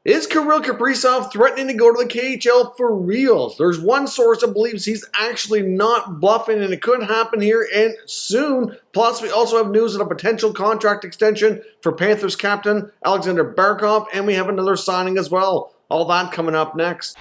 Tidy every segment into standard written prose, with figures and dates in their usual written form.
Is Kirill Kaprizov threatening to go to the KHL for real? There's one source that believes he's actually not bluffing, and it could happen here and soon. Plus, we also have news of a potential contract extension for Panthers captain Alexander Barkov, and we have another signing as well. All that coming up next.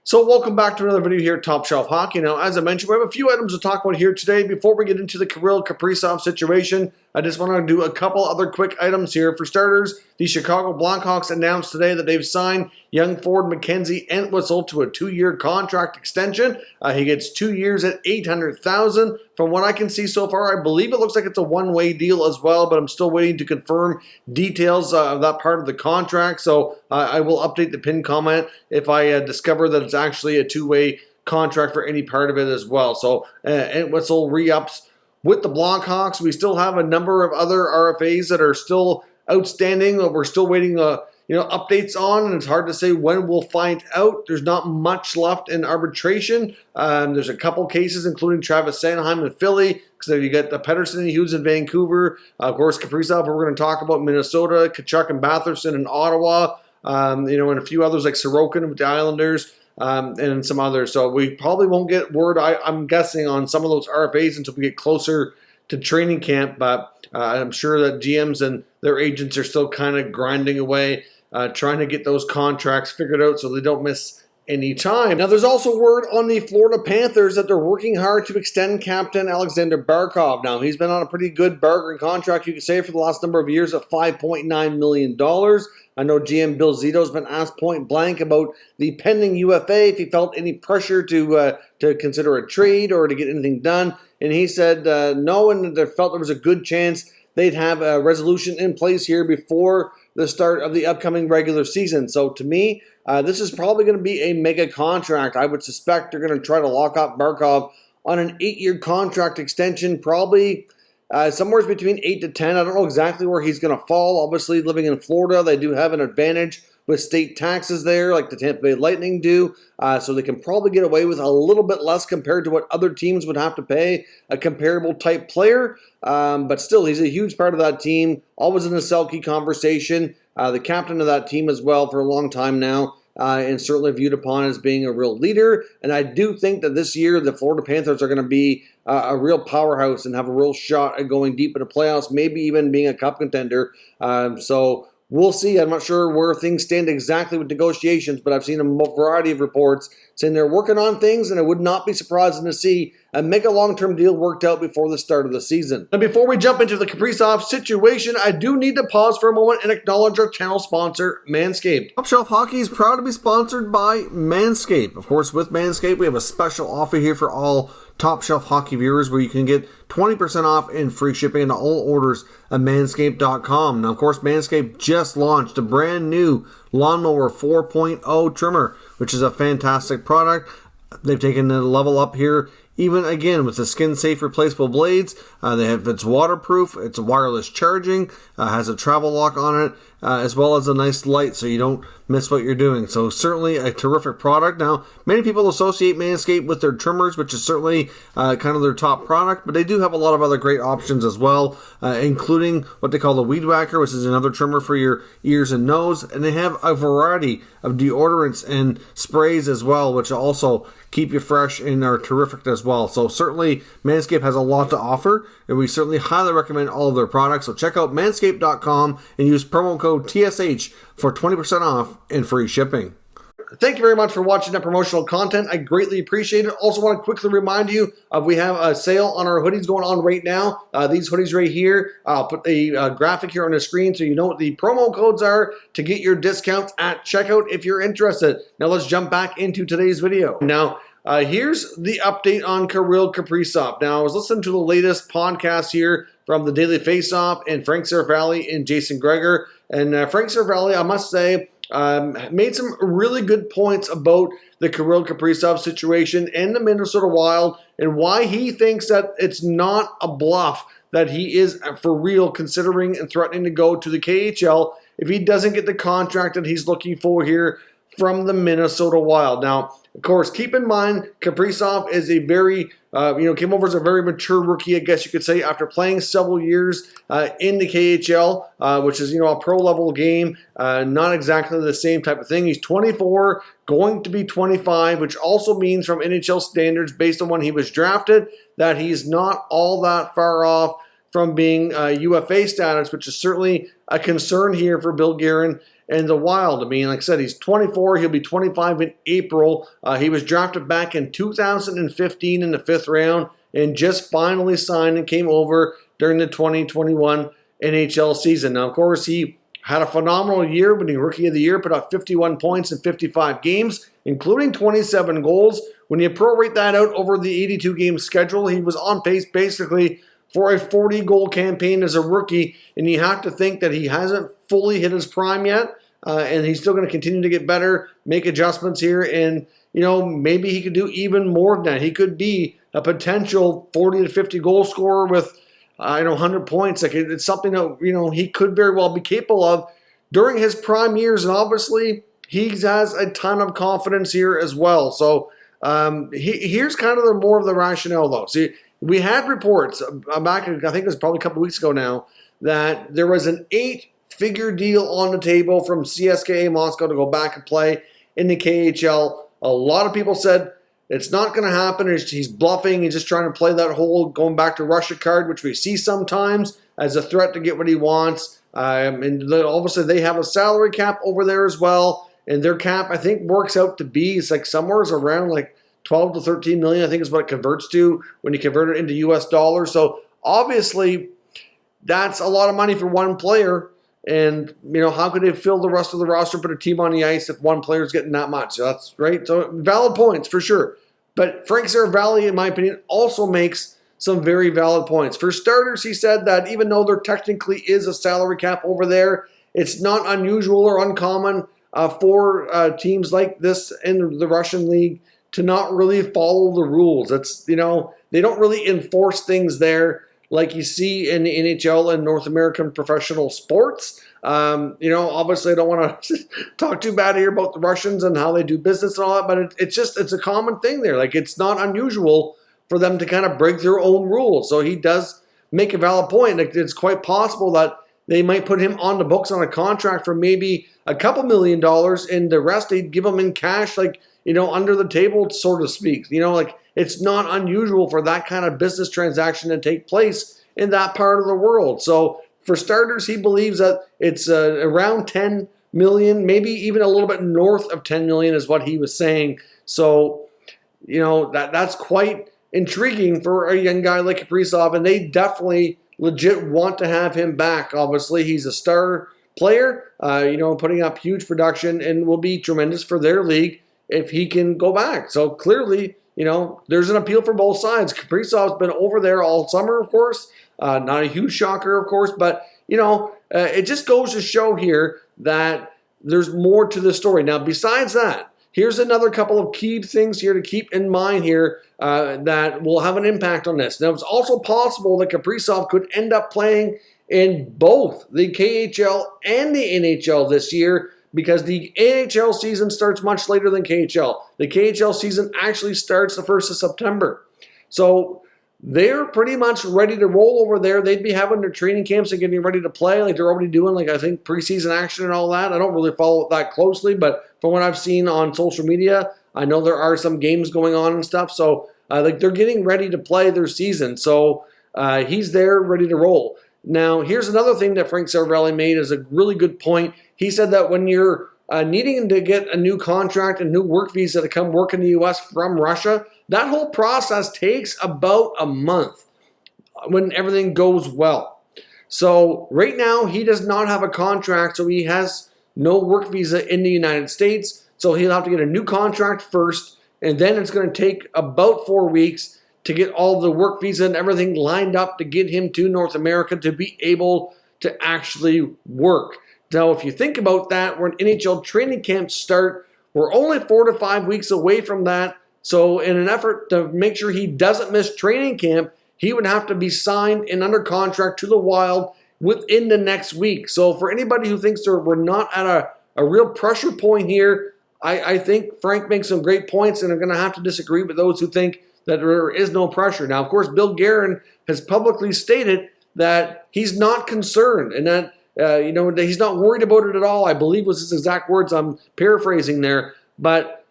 So welcome back to another video here at Top Shelf Hockey. Now, as I mentioned, we have a few items to talk about here today. Before we get into the Kirill Kaprizov situation, I just want to do a couple other quick items here. For starters, the Chicago Blackhawks announced today that they've signed young forward Mackenzie Entwistle to a 2-year contract extension. He gets 2 years at $800,000. From what I can see so far, I believe it looks like it's a one-way deal as well, but I'm still waiting to confirm details of that part of the contract. So I will update the pinned comment if I discover that it's actually a two-way contract for any part of it as well. So Entwistle re-ups with the Blackhawks. We still have a number of other RFAs that are still outstanding. We're still waiting updates on, and it's hard to say when we'll find out. There's not much left in arbitration. There's a couple cases, including Travis Sanheim in Philly, because you got the Pettersson and Hughes in Vancouver. Of course, Kaprizov, we're going to talk about Minnesota, Tkachuk and Batherson in Ottawa, and a few others like Sorokin with the Islanders. And some others. So we probably won't get word, I'm guessing, on some of those RFAs until we get closer to training camp. But I'm sure that GMs and their agents are still kind of grinding away, trying to get those contracts figured out so they don't miss any time. Now, there's also word on the Florida Panthers that they're working hard to extend captain Alexander Barkov. Now, he's been on a pretty good bargain contract, you could say, for the last number of years at $5.9 million. I know GM Bill Zito's been asked point blank about the pending UFA, if he felt any pressure to consider a trade or to get anything done. And he said no, and they felt there was a good chance they'd have a resolution in place here before the start of the upcoming regular season. So to me, this is probably going to be a mega contract. I would suspect they're going to try to lock up Barkov on an 8-year contract extension, probably somewhere between 8 to 10. I don't know exactly where he's going to fall. Obviously, living in Florida, they do have an advantage with state taxes there, like the Tampa Bay Lightning do. So they can probably get away with a little bit less compared to what other teams would have to pay a comparable type player. But still, he's a huge part of that team, always in the Selke conversation, the captain of that team as well for a long time now. And certainly viewed upon as being a real leader. And I do think that this year the Florida Panthers are going to be a real powerhouse and have a real shot at going deep in the playoffs, maybe even being a cup contender. So we'll see. I'm not sure where things stand exactly with negotiations, but I've seen a variety of reports saying they're working on things, and it would not be surprising to see a mega long-term deal worked out before the start of the season. And before we jump into the Kaprizov situation, I do need to pause for a moment and acknowledge our channel sponsor, Manscaped. Top Shelf Hockey is proud to be sponsored by Manscaped. Of course, with Manscaped, we have a special offer here for all Top Shelf Hockey viewers where you can get 20% off and free shipping into all orders at manscaped.com. Now, of course, Manscaped just launched a brand new Lawnmower 4.0 trimmer, which is a fantastic product. They've taken the level up here, even again with the skin-safe replaceable blades. It's waterproof, it's wireless charging, has a travel lock on it, as well as a nice light so you don't miss what you're doing. So certainly a terrific product. Now, many people associate Manscaped with their trimmers, which is certainly kind of their top product, but they do have a lot of other great options as well, including what they call the Weed Whacker, which is another trimmer for your ears and nose. And they have a variety of deodorants and sprays as well, which also keep you fresh and are terrific as well. So certainly Manscaped has a lot to offer, and we certainly highly recommend all of their products. So check out manscaped.com and use promo code TSH for 20% off and free shipping. Thank you very much for watching that promotional content. I greatly appreciate it. Also want to quickly remind you we have a sale on our hoodies going on right now. These hoodies right here, I'll put the graphic here on the screen so you know what the promo codes are to get your discounts at checkout if you're interested. Now let's jump back into today's video. Now, here's the update on Kirill Kaprizov. Now, I was listening to the latest podcast here from the Daily Faceoff and Frank Seravalli and Jason Gregor. And Frank Seravalli, I must say, made some really good points about the Kirill Kaprizov situation and the Minnesota Wild and why he thinks that it's not a bluff, that he is for real considering and threatening to go to the KHL if he doesn't get the contract that he's looking for here from the Minnesota Wild. Now, Of course, keep in mind, Kaprizov is a very, came over as a very mature rookie, I guess you could say, after playing several years in the KHL, which is, a pro-level game, not exactly the same type of thing. He's 24, going to be 25, which also means from NHL standards, based on when he was drafted, that he's not all that far off from being UFA status, which is certainly a concern here for Bill Guerin and the Wild. I mean, like I said, he's 24. He'll be 25 in April. He was drafted back in 2015 in the 5th round and just finally signed and came over during the 2021 NHL season. Now, of course, he had a phenomenal year, winning Rookie of the Year, put up 51 points in 55 games, including 27 goals. When you prorate that out over the 82-game schedule, he was on pace basically for a 40-goal campaign as a rookie, and you have to think that he hasn't fully hit his prime yet, and he's still going to continue to get better, make adjustments here, and maybe he could do even more than that. He could be a potential 40 to 50 goal scorer with 100 points. Like, it's something that he could very well be capable of during his prime years, and obviously he has a ton of confidence here as well. So here's kind of more of the rationale, though. See, we had reports back, I think it was probably a couple weeks ago now, that there was an 8-figure deal on the table from CSKA Moscow to go back and play in the KHL. A lot of people said it's not going to happen. He's bluffing. He's just trying to play that whole going back to Russia card, which we see sometimes as a threat to get what he wants. And obviously they have a salary cap over there as well. And their cap, I think, works out to be, it's like somewhere around like 12 to 13 million, I think is what it converts to when you convert it into US dollars. So obviously that's a lot of money for one player. And, how could they fill the rest of the roster, put a team on the ice if one player's getting that much? So that's right. So valid points for sure. But Frank Seravalli, in my opinion, also makes some very valid points. For starters, he said that even though there technically is a salary cap over there, it's not unusual or uncommon for teams like this in the Russian league to not really follow the rules. It's, they don't really enforce things there like you see in the NHL and North American professional sports. Obviously I don't want to talk too bad here about the Russians and how they do business and all that, but it's a common thing there. Like, it's not unusual for them to kind of break their own rules. So he does make a valid point. Like, it's quite possible that they might put him on the books on a contract for maybe a couple $1 million, and the rest they'd give him in cash, like, under the table, so to speak. It's not unusual for that kind of business transaction to take place in that part of the world. So for starters, he believes that it's around 10 million, maybe even a little bit north of 10 million is what he was saying. So, that's quite intriguing for a young guy like Kaprizov, and they definitely legit want to have him back. Obviously, he's a star player, putting up huge production and will be tremendous for their league if he can go back. So clearly, there's an appeal for both sides. Kaprizov's been over there all summer, of course. Not a huge shocker, of course, but, it just goes to show here that there's more to the story. Now, besides that, here's another couple of key things here to keep in mind here that will have an impact on this. Now, it's also possible that Kaprizov could end up playing in both the KHL and the NHL this year, because the AHL season starts much later than KHL. The KHL season actually starts the 1st of September. So they're pretty much ready to roll over there. They'd be having their training camps and getting ready to play. Like, they're already doing, I think, preseason action and all that. I don't really follow it that closely, but from what I've seen on social media, I know there are some games going on and stuff. So, they're getting ready to play their season. So he's there ready to roll. Now, here's another thing that Frank Seravalli made as a really good point. He said that when you're needing to get a new contract, a new work visa to come work in the U.S. from Russia, that whole process takes about a month when everything goes well. So right now, he does not have a contract, so he has no work visa in the United States. So he'll have to get a new contract first, and then it's going to take about 4 weeks to get all the work visa and everything lined up to get him to North America to be able to actually work. Now, if you think about that, when NHL training camps start, we're only 4 to 5 weeks away from that. So in an effort to make sure he doesn't miss training camp, he would have to be signed and under contract to the Wild within the next week. So for anybody who thinks we're not at a real pressure point here, I think Frank makes some great points, and I'm going to have to disagree with those who think that there is no pressure. Now, of course, Bill Guerin has publicly stated that he's not concerned and that that he's not worried about it at all. I believe was his exact words. I'm paraphrasing there, but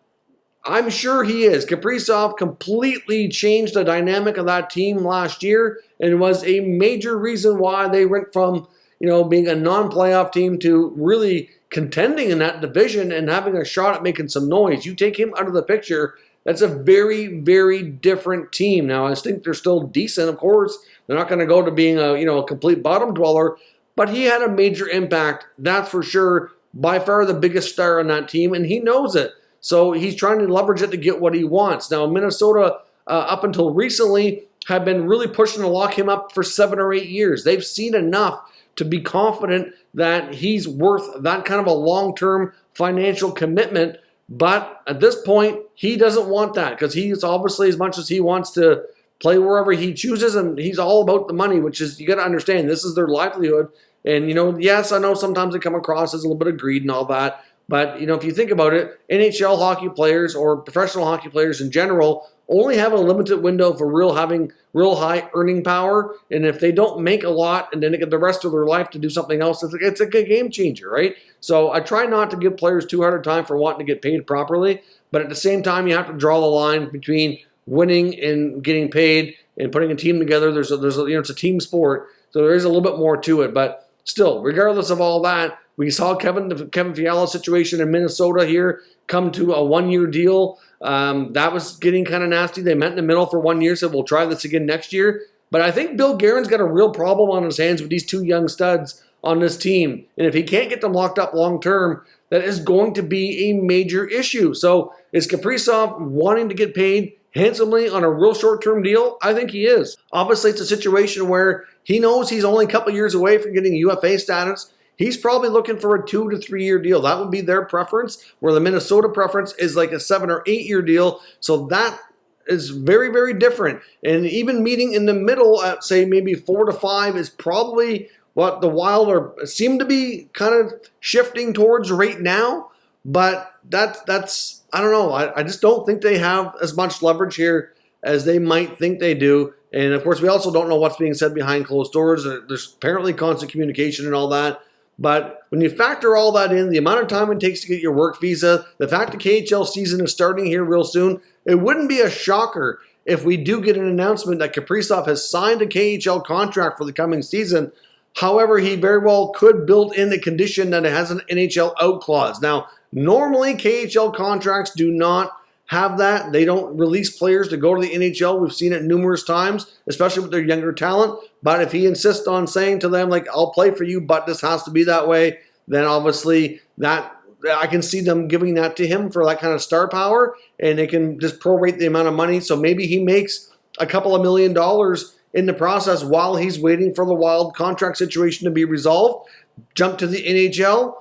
I'm sure he is. Kaprizov completely changed the dynamic of that team last year and was a major reason why they went from being a non-playoff team to really contending in that division and having a shot at making some noise. You take him out of the picture, that's a very, very different team. Now, I think they're still decent, of course. They're not going to go to being a complete bottom dweller, but he had a major impact, that's for sure. By far the biggest star on that team, and he knows it. So he's trying to leverage it to get what he wants. Now, Minnesota, up until recently, have been really pushing to lock him up for 7 or 8 years. They've seen enough to be confident that he's worth that kind of a long-term financial commitment. But at this point, he doesn't want that because he's obviously, as much as he wants to play wherever he chooses, and he's all about the money, which is, you got to understand, this is their livelihood. And, yes, I know sometimes it come across as a little bit of greed and all that. But, if you think about it, NHL hockey players or professional hockey players in general only have a limited window for having real high earning power. And if they don't make a lot and then they get the rest of their life to do something else, it's a good game changer, right? So I try not to give players too hard a time for wanting to get paid properly. But at the same time, you have to draw the line between winning and getting paid and putting a team together. It's a team sport. So there is a little bit more to it. But still, regardless of all that, we saw the Kevin Fiala situation in Minnesota here come to a 1-year deal. That was getting kind of nasty. They met in the middle for 1 year, said we'll try this again next year. But I think Bill Guerin's got a real problem on his hands with these 2 young studs on this team. And if he can't get them locked up long term, that is going to be a major issue. So is Kaprizov wanting to get paid handsomely on a real short-term deal? I think he is. Obviously, it's a situation where he knows he's only a couple years away from getting UFA status. He's probably looking for a 2 to 3 year deal. That would be their preference, where the Minnesota preference is like a 7 or 8 year deal. So that is very, very different. And even meeting in the middle at, say, maybe 4 to 5 is probably what the Wild seem to be kind of shifting towards right now. But that's I don't know. I just don't think they have as much leverage here as they might think they do. And, of course, we also don't know what's being said behind closed doors. There's apparently constant communication and all that. But when you factor all that in, the amount of time it takes to get your work visa, the fact the KHL season is starting here real soon, it wouldn't be a shocker if we do get an announcement that Kaprizov has signed a KHL contract for the coming season. However, he very well could build in the condition that it has an NHL out clause. Now, normally KHL contracts do not have that. They don't release players to go to the NHL. We've seen it numerous times, especially with their younger talent. But if he insists on saying to them, like, I'll play for you, but this has to be that way, then obviously that I can see them giving that to him for that kind of star power, and they can just prorate the amount of money. So maybe he makes a couple of $1 million in the process while he's waiting for the Wild contract situation to be resolved, jump to the NHL,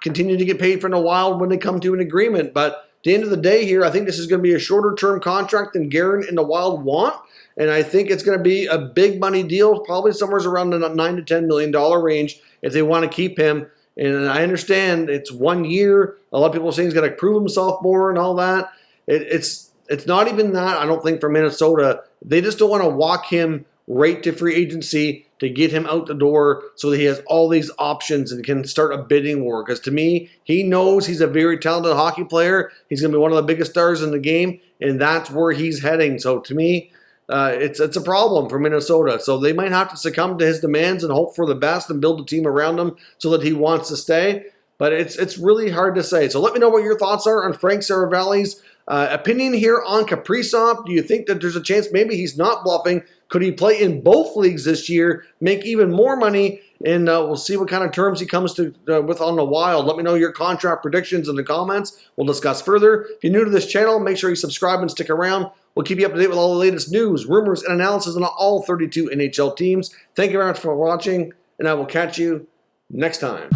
continue to get paid from the Wild when they come to an agreement. But at the end of the day here, I think this is going to be a shorter-term contract than Guerin and the Wild want, and I think it's going to be a big money deal, probably somewhere around the $9 to $10 million range if they want to keep him. And I understand it's 1 year. A lot of people are saying he's got to prove himself more and all that. It's not even that, I don't think, for Minnesota. They just don't want to walk him right to free agency to get him out the door so that he has all these options and can start a bidding war. Because to me, he knows he's a very talented hockey player. He's going to be one of the biggest stars in the game, and that's where he's heading. So to me, it's a problem for Minnesota. So they might have to succumb to his demands and hope for the best and build a team around him so that he wants to stay. But it's really hard to say. So let me know what your thoughts are on Frank Seravalli's opinion here on Kaprizov. Do you think that there's a chance maybe he's not bluffing? Could he play in both leagues this year, make even more money, and we'll see what kind of terms he comes to with on the Wild. Let me know your contract predictions in the comments. We'll discuss further. If you're new to this channel, make sure you subscribe and stick around. We'll keep you up to date with all the latest news, rumors, and analysis on all 32 NHL teams. Thank you very much for watching, and I will catch you next time.